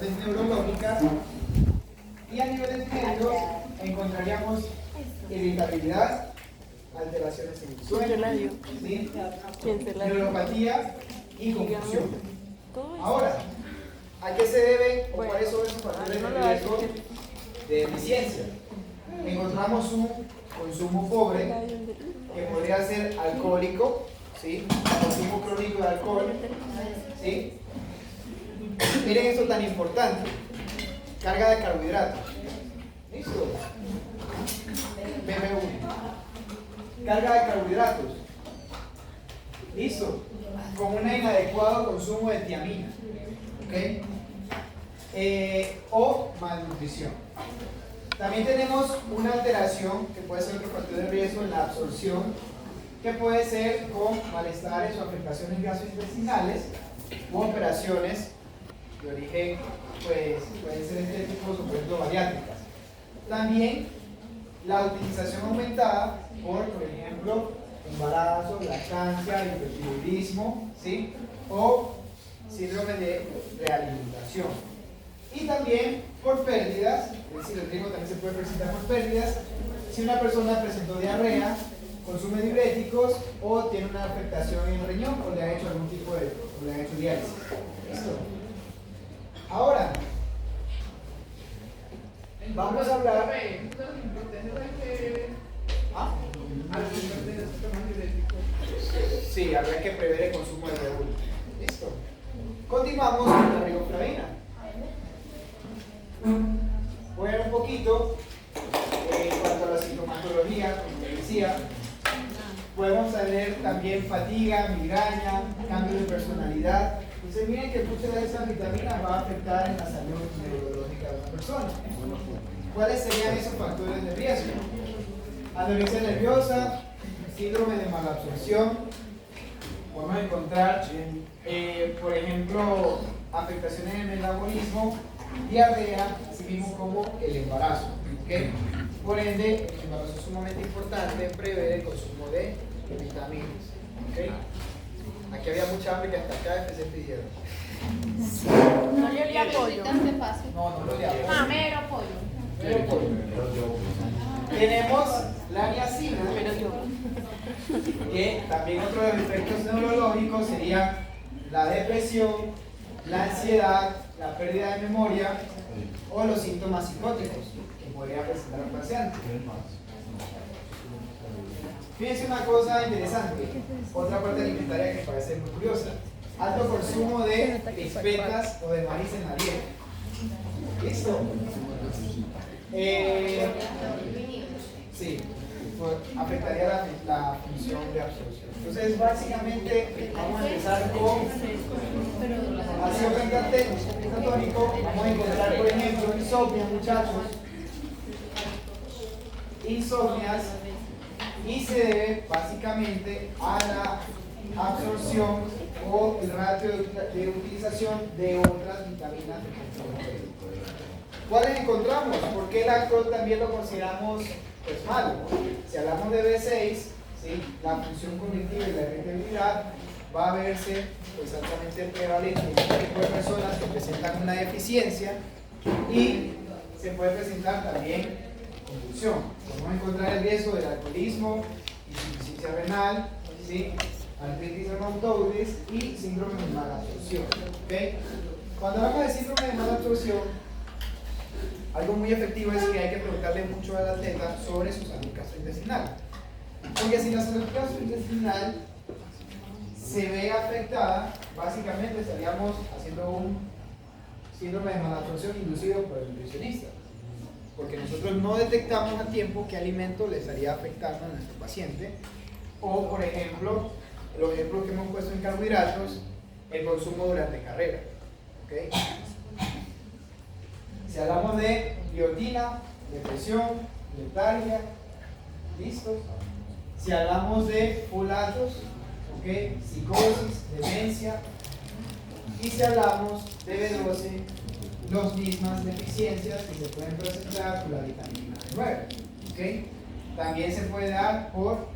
afectaciones neurológicas, y a niveles medios encontraríamos irritabilidad, alteraciones en el sueño, ¿sí? Neuropatía y confusión. Ahora, ¿a qué se debe o cuáles son esos factores de riesgo de deficiencia? Encontramos un consumo pobre, que podría ser alcohólico, ¿sí? Consumo crónico de alcohol, ¿sí? Miren esto tan importante, carga de carbohidratos. ¿Listo? BB1. Carga de carbohidratos. ¿Listo? Con un inadecuado consumo de tiamina. ¿Ok? O malnutrición. También tenemos una alteración que puede ser otro factor de riesgo en la absorción, que puede ser con malestares o afectaciones gastrointestinales u operaciones de origen, pues pueden ser estéticos o por ejemplo bariátricas. También la utilización aumentada por ejemplo, embarazo, lactancia, hipertiroidismo, ¿sí? O síndrome de realimentación. Y también por pérdidas, es decir, el riesgo también se puede presentar por pérdidas si una persona presentó diarrea, consume diuréticos o tiene una afectación en el riñón o le ha hecho algún tipo de, o le ha hecho diálisis. ¿Listo? Ahora, vamos a hablar. ¿Ah? Sí, habrá que prever el consumo de B1. ¿Listo? Continuamos con la riboflavina. Voy a ver un poquito en cuanto a la sintomatología, como les decía. Podemos tener también fatiga, migraña, cambio de personalidad. Entonces miren que muchas de esas vitaminas va a afectar en la salud neurológica de una persona. ¿Cuáles serían esos factores de riesgo? Anorexia nerviosa, síndrome de malabsorción. Podemos encontrar, por ejemplo, afectaciones en el metabolismo, diarrea, así mismo como el embarazo. ¿Okay? Por ende, el embarazo es sumamente importante prever el consumo de vitaminas. ¿Okay? Aquí había mucha hambre que hasta acá se pidieron. No le olía pollo. No lo olía pollo. Mero pollo. Mero pollo. Tenemos la niacina, que también otro de los efectos neurológicos sería la depresión, la ansiedad, la pérdida de memoria o los síntomas psicóticos que podría presentar un paciente. Fíjense una cosa interesante, otra parte alimentaria que parece muy curiosa: alto consumo de crispetas o de maíz en la dieta. ¿Listo? Sí, afectaría la función de absorción. Entonces, básicamente, vamos a empezar con ácido pentotónico. Vamos a encontrar, por ejemplo, insomnio, muchachos. Insomnias. Y se debe básicamente a la absorción o el ratio de utilización de otras vitaminas. ¿Cuáles encontramos? Porque el alcohol también lo consideramos pues malo. Si hablamos de B6, ¿sí? La función cognitiva y la irritabilidad va a verse pues altamente prevalente en este tipo de personas que presentan una deficiencia, y se puede presentar también convulsión. Vamos a encontrar el riesgo del alcoholismo, insuficiencia renal, ¿sí? Artritis reumatoides y síndrome de malabsorción. ¿Okay? Cuando hablamos de síndrome de malabsorción, algo muy efectivo es que hay que preguntarle mucho a la atleta sobre su salud gastrointestinal. Porque si la salud gastrointestinal se ve afectada, básicamente estaríamos haciendo un síndrome de malabsorción inducido por el nutricionista. Porque nosotros no detectamos a tiempo qué alimento le estaría afectando a nuestro paciente. O, por ejemplo, los ejemplos que hemos puesto en carbohidratos, el consumo durante carrera. ¿Okay? Si hablamos de biotina, depresión, letargia, ¿listo? Si hablamos de folatos, ¿okay? Psicosis, demencia. Y si hablamos de B12, las mismas deficiencias que se pueden presentar por la vitamina B9. ¿Okay? También se puede dar por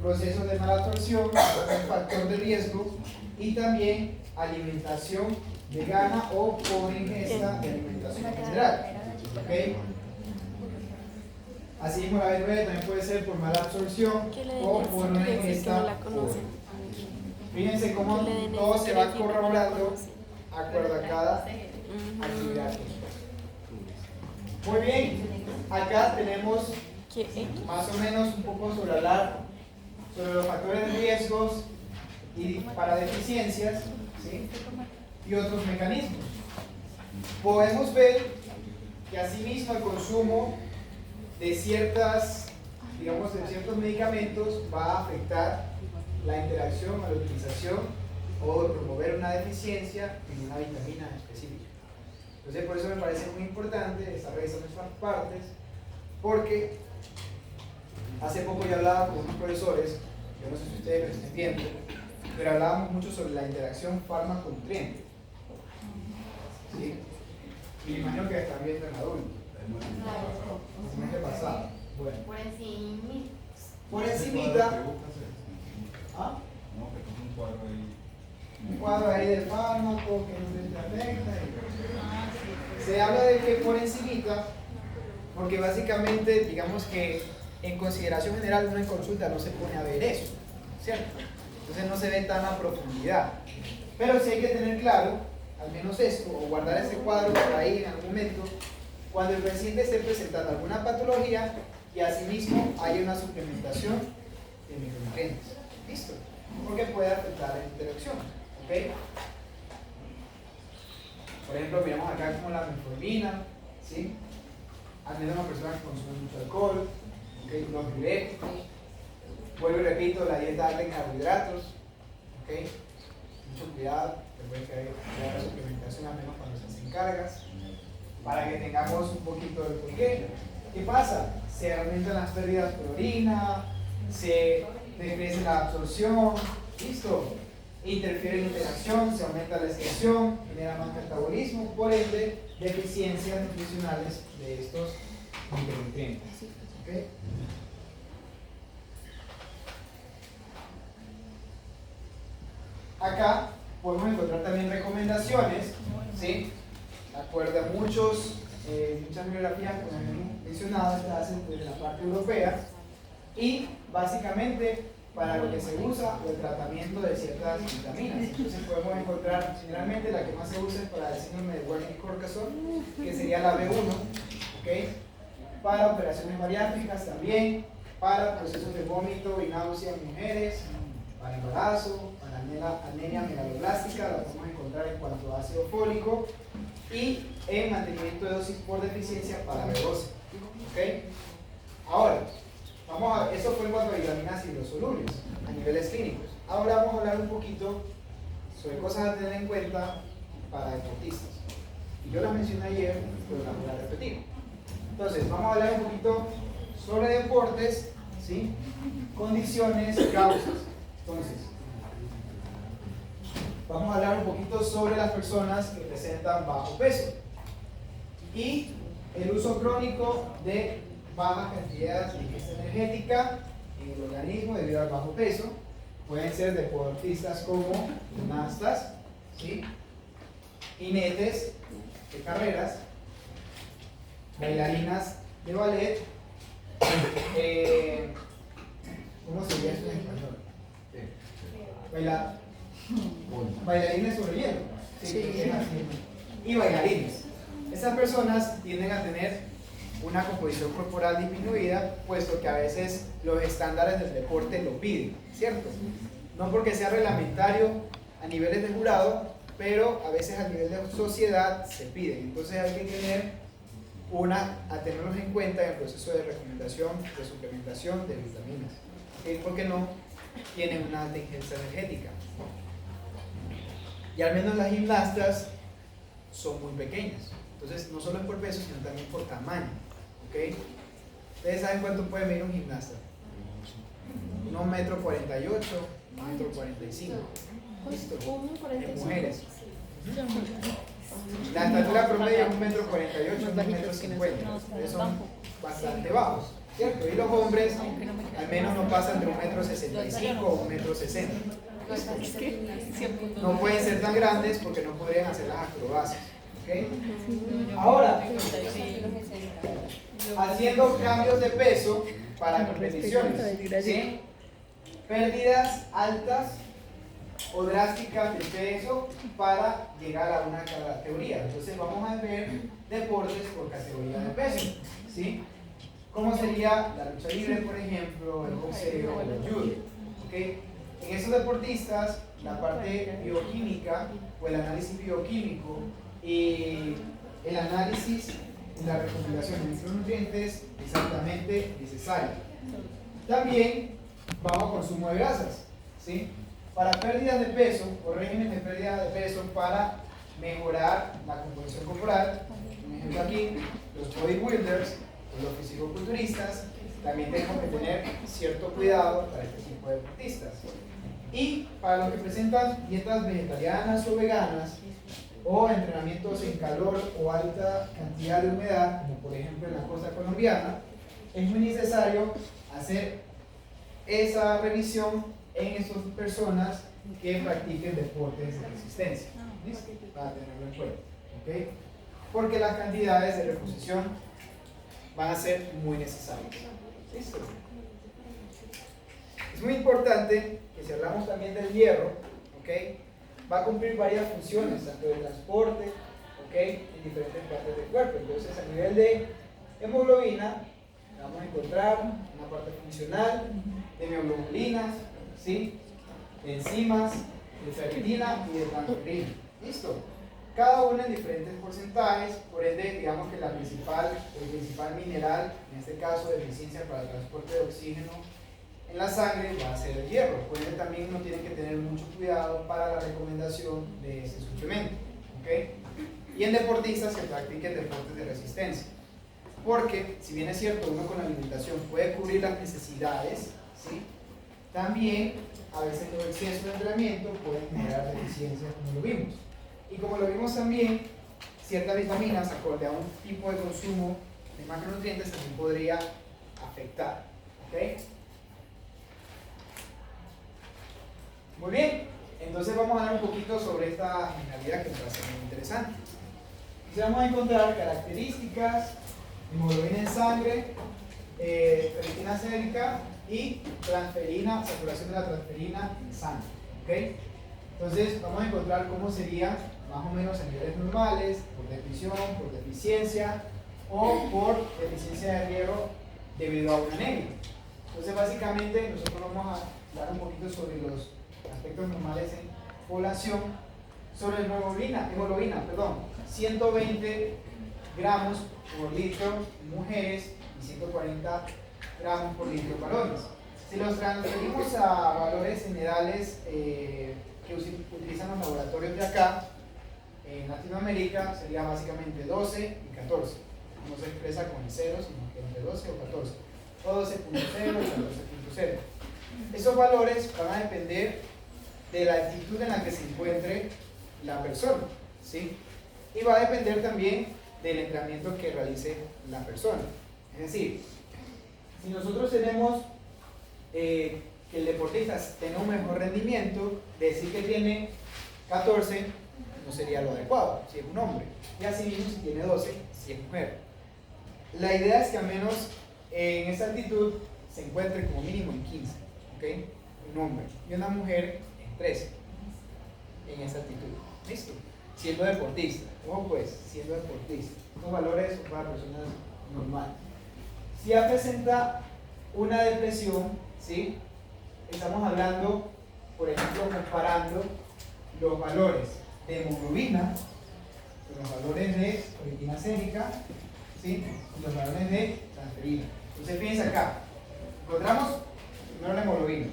procesos de malabsorción, un factor de riesgo, y también alimentación vegana o por ingesta ingesta de alimentación en general. ¿Ok? Así como la B9 también puede ser por mala absorción o por una ingesta pobre. Fíjense cómo todo se va corroborando de acuerdo a cada actividad. Muy bien, acá tenemos más o menos un poco sobre los factores de riesgos y para deficiencias, ¿sí? Y otros mecanismos. Podemos ver que asimismo el consumo de ciertos medicamentos va a afectar la interacción o la utilización o promover una deficiencia en una vitamina específica. Entonces por eso me parece muy importante estar revisando estas partes, porque hace poco yo hablaba con unos profesores, yo no sé si ustedes lo estén viendo, pero hablábamos mucho sobre la interacción fármaco-nutriente. ¿Sí? Y me imagino que están viendo en adultos. El mes pasado. Bueno. Por encimita. ¿Ah? Un cuadro ahí del fármaco que no te afecta. Se habla de que por encimita, porque básicamente, digamos que en consideración general uno en consulta no se pone a ver eso, ¿cierto? Entonces no se ve tan a profundidad. Pero sí hay que tener claro, al menos esto, o guardar ese cuadro por ahí en algún momento, cuando el paciente esté presentando alguna patología y asimismo hay una suplementación de micronutrientes. ¿Listo? Porque puede afectar la interacción. ¿Ok? Por ejemplo, miramos acá como la metformina, ¿sí? Al menos una persona que consume mucho alcohol, ¿okay? Los diuréticos. Vuelvo y repito, la dieta alta en carbohidratos, ¿okay? Mucho cuidado, recuerden que hay la suplementación al menos cuando se hacen cargas, para que tengamos un poquito de por qué. ¿Qué pasa? Se aumentan las pérdidas por orina, se decrece la absorción, ¿listo? Interfiere en la interacción, se aumenta la excreción, genera más metabolismo, por ende, deficiencias nutricionales de estos micronutrientes. ¿Okay? Acá podemos encontrar también recomendaciones, ¿sí? De acuerdo a muchas bibliografías, como hemos mencionado, estas hacen desde la parte europea, y básicamente para lo que se usa el tratamiento de ciertas vitaminas. Entonces podemos encontrar, generalmente la que más se usa es para el síndrome de Wernicke-Korsakoff, que sería la B1, ¿okay? Para operaciones bariátricas también, para procesos de vómito y náusea en mujeres, para embarazo, para anemia megaloblástica, la podemos encontrar en cuanto a ácido fólico, y en mantenimiento de dosis por deficiencia para B12. ¿Okay? Ahora, eso fue en cuanto a vitaminas hidrosolubles a niveles clínicos. Ahora vamos a hablar un poquito sobre cosas a tener en cuenta para deportistas. Y yo las mencioné ayer, pero las voy a repetir. Entonces, vamos a hablar un poquito sobre deportes, ¿sí? Condiciones, causas. Entonces, vamos a hablar un poquito sobre las personas que presentan bajo peso y el uso crónico de bajas cantidades de ingesta energética en el organismo debido al bajo peso. Pueden ser deportistas como gimnastas, ¿sí? Jinetes de carreras, bailarinas de ballet, ¿cómo se llama eso en español? Bailarines sobre hielo, ¿sí? Y bailarines. Esas personas tienden a tener una composición corporal disminuida, puesto que a veces los estándares del deporte lo piden, ¿cierto? No porque sea reglamentario a niveles de jurado, pero a veces a nivel de sociedad se piden. Entonces hay que tenerlos en cuenta en el proceso de recomendación de suplementación de vitaminas, ¿okay? Porque no tienen una alta ingesta energética. Y al menos las gimnastas son muy pequeñas. Entonces no solo es por peso, sino también por tamaño. ¿Okay? ¿Ustedes saben cuánto puede medir un gimnasta? 1,48 m, 1,45 m. ¿Listo? En mujeres. La estatura promedio es 1,48 m, 1,50 m. Ustedes son bastante bajos, ¿cierto? Y los hombres al menos no pasan de 1,65 m o 1,60 m. No pueden ser tan grandes porque no podrían hacer las acrobacias. ¿ok? Ahora, haciendo cambios de peso para competiciones, ¿sí? Pérdidas altas o drásticas de peso para llegar a una categoría. Entonces vamos a ver deportes por categoría de peso, ¿sí? ¿Cómo sería la lucha libre, por ejemplo, el boxeo o el judo? ¿Okay? En esos deportistas, la parte bioquímica o el análisis bioquímico y el análisis y la recopilación de micronutrientes es altamente necesario. También bajo consumo de grasas, ¿sí? Para pérdidas de peso o régimen de pérdida de peso para mejorar la composición corporal, un ejemplo aquí, los bodybuilders o los fisicoculturistas también tenemos que tener cierto cuidado para este tipo de deportistas. Y para los que presentan dietas vegetarianas o veganas o entrenamientos en calor o alta cantidad de humedad, como por ejemplo en la costa colombiana, es muy necesario hacer esa revisión en estas personas que practiquen deportes de resistencia. ¿Listo? Para tenerlo en cuenta. ¿Okay? Porque las cantidades de reposición van a ser muy necesarias. ¿Listo? Es muy importante que si hablamos también del hierro, ¿okay? Va a cumplir varias funciones, tanto de transporte, ¿okay? En diferentes partes del cuerpo. Entonces, a nivel de hemoglobina, vamos a encontrar una parte funcional de mioglobulinas, ¿sí? De enzimas, de ferritina y de transferrina. ¿Listo? Cada una en diferentes porcentajes, por ende, digamos que el principal mineral, en este caso de deficiencia para el transporte de oxígeno en la sangre, va a ser el hierro. Por ende, también uno tiene que tener mucho cuidado para la recomendación de ese suplemento. ¿Okay? Y en deportistas que practiquen deportes de resistencia. Porque, si bien es cierto, uno con la alimentación puede cubrir las necesidades, ¿sí? También, a veces los excesos de entrenamiento pueden generar deficiencias, como lo vimos. Y como lo vimos también, ciertas vitaminas, acorde a un tipo de consumo de macronutrientes, también podría afectar. ¿Okay? Muy bien, entonces vamos a hablar un poquito sobre esta generalidad que me parece muy interesante. Entonces vamos a encontrar características, hemoglobina en sangre, ferritina sérica y transferina, saturación de la transferina en sangre. ¿Okay? Entonces vamos a encontrar cómo sería más o menos en niveles normales, por depresión, por deficiencia o por deficiencia de hierro debido a una anemia. Entonces básicamente nosotros vamos a hablar un poquito sobre los aspectos normales en población. Sobre hemoglobina, 120 gramos por litro en mujeres y 140 gramos por litro en varones. Si los transferimos a valores generales que utilizan los laboratorios de acá, en Latinoamérica sería básicamente 12 y 14. No se expresa con el 0, sino que entre 12 o 14. O 12.0 y 14.0. Esos valores van a depender de la altitud en la que se encuentre la persona, ¿sí? Y va a depender también del entrenamiento que realice la persona. Es decir, si nosotros tenemos que el deportista tenga un mejor rendimiento, decir que tiene 14 no sería lo adecuado, si es un hombre. Y así mismo si tiene 12, si es mujer. La idea es que al menos en esa altitud se encuentre como mínimo en 15, ¿okay? Un hombre. Y una mujer en 13, en esa altitud. ¿Listo? Siendo deportista. Ojo pues, siendo deportista. Estos valores son para personas normales. Si ya presenta una depresión, ¿sí? Estamos hablando, por ejemplo, comparando los valores de hemoglobina con los valores de ferritina sérica, ¿sí? Y los valores de transferina. Entonces fíjense acá, encontramos primero la hemoglobina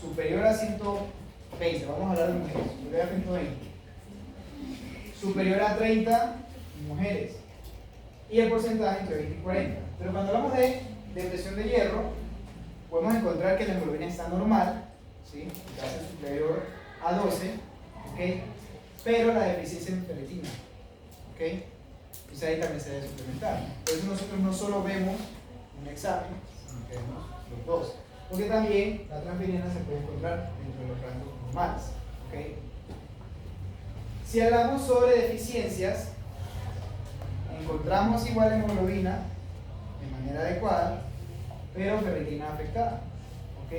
superior a 120, vamos a hablar de mujeres, superior a 120, superior a 30 mujeres, y el porcentaje entre 20 y 40. Pero cuando hablamos de depresión de hierro, podemos encontrar que la hemoglobina está normal, ¿sí? Casi superior a 12, ¿okay? Pero la deficiencia en ferritina, ¿okay? Entonces ahí también se debe suplementar. Por eso nosotros no solo vemos un examen, sino que vemos los dos. Porque también la transferina se puede encontrar dentro de los rangos normales, ¿okay? Si hablamos sobre deficiencias, encontramos igual hemoglobina de manera adecuada, pero ferritina afectada. ¿Ok?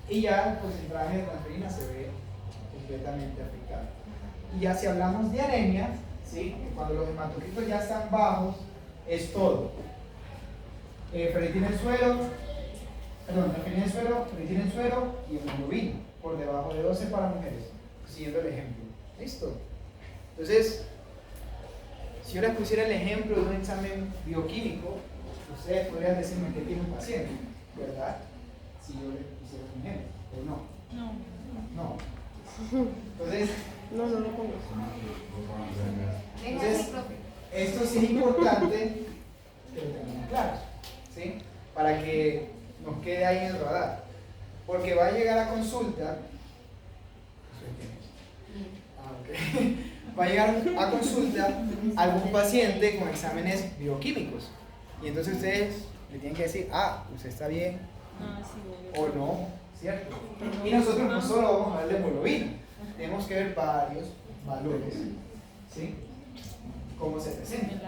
Y ya el porcentaje de transferina se ve completamente afectado. Y ya si hablamos de anemia, ¿sí? Cuando los hematocritos ya están bajos, es todo. Ferritina en suero, ferritina en suero y hemoglobina por debajo de 12 para mujeres, siguiendo el ejemplo. ¿Listo? Entonces, si yo les pusiera el ejemplo de un examen bioquímico, ustedes podrían decirme que tiene un paciente, ¿verdad? Si yo les pusiera un ejemplo, ¿o no? No. Entonces, No lo conozco. entonces, esto sí es importante que lo tengamos claro, ¿sí? Para que nos quede ahí en el radar. Porque va a llegar a consulta. Va a llegar a consulta algún paciente con exámenes bioquímicos. Y entonces ustedes le tienen que decir, usted está bien o no, ¿cierto? Y nosotros no solo vamos a ver la hemoglobina, tenemos que ver varios valores, ¿sí? Cómo se presentan.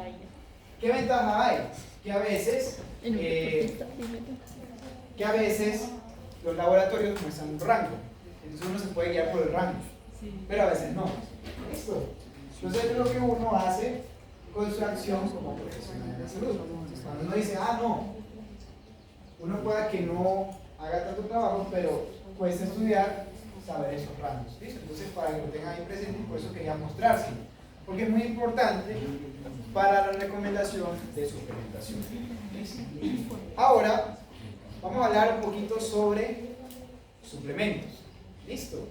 ¿Qué ventaja hay? Que a veces los laboratorios muestran un rango, entonces uno se puede guiar por el rango, pero a veces no. ¿Listo? Entonces es lo que uno hace con su acción como profesional de la salud. Cuando uno dice, no, uno pueda que no haga tanto trabajo, pero puedes estudiar, saber esos rangos. ¿Listo? Entonces para que lo tengan ahí presente, por eso quería mostrárselo, porque es muy importante para la recomendación de suplementación. ¿Listo? Ahora vamos a hablar un poquito sobre suplementos. ¿Listo?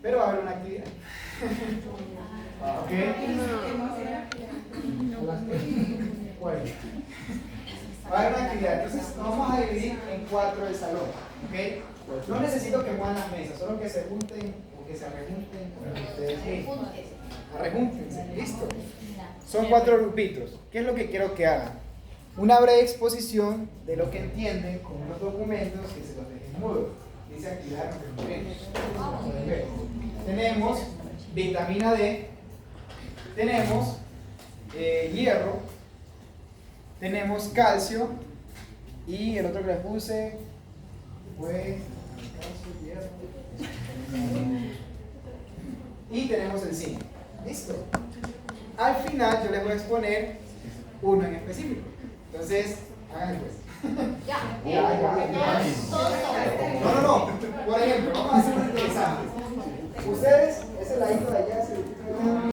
Pero va a haber una actividad. ¿Ok? Bueno, va a haber una actividad. Entonces, nos vamos a dividir en 4 el salón. ¿Ok? No necesito que muevan las mesas, solo que se junten o que se rejunten. Ustedes rejúntense. ¿Listo? Son 4 grupitos. ¿Qué es lo que quiero que hagan? Una breve exposición de lo que entienden con unos documentos que se los dejen mudos. Dice actividad de documentos. Tenemos vitamina D, tenemos hierro, tenemos calcio y el otro que les puse fue calcio, hierro, y tenemos el zinc. ¿Listo? Al final yo les voy a exponer uno en específico. Entonces, hagan pues. Ya. No. Por ejemplo, vamos a hacer un interesante. Ustedes, ese ladito de allá,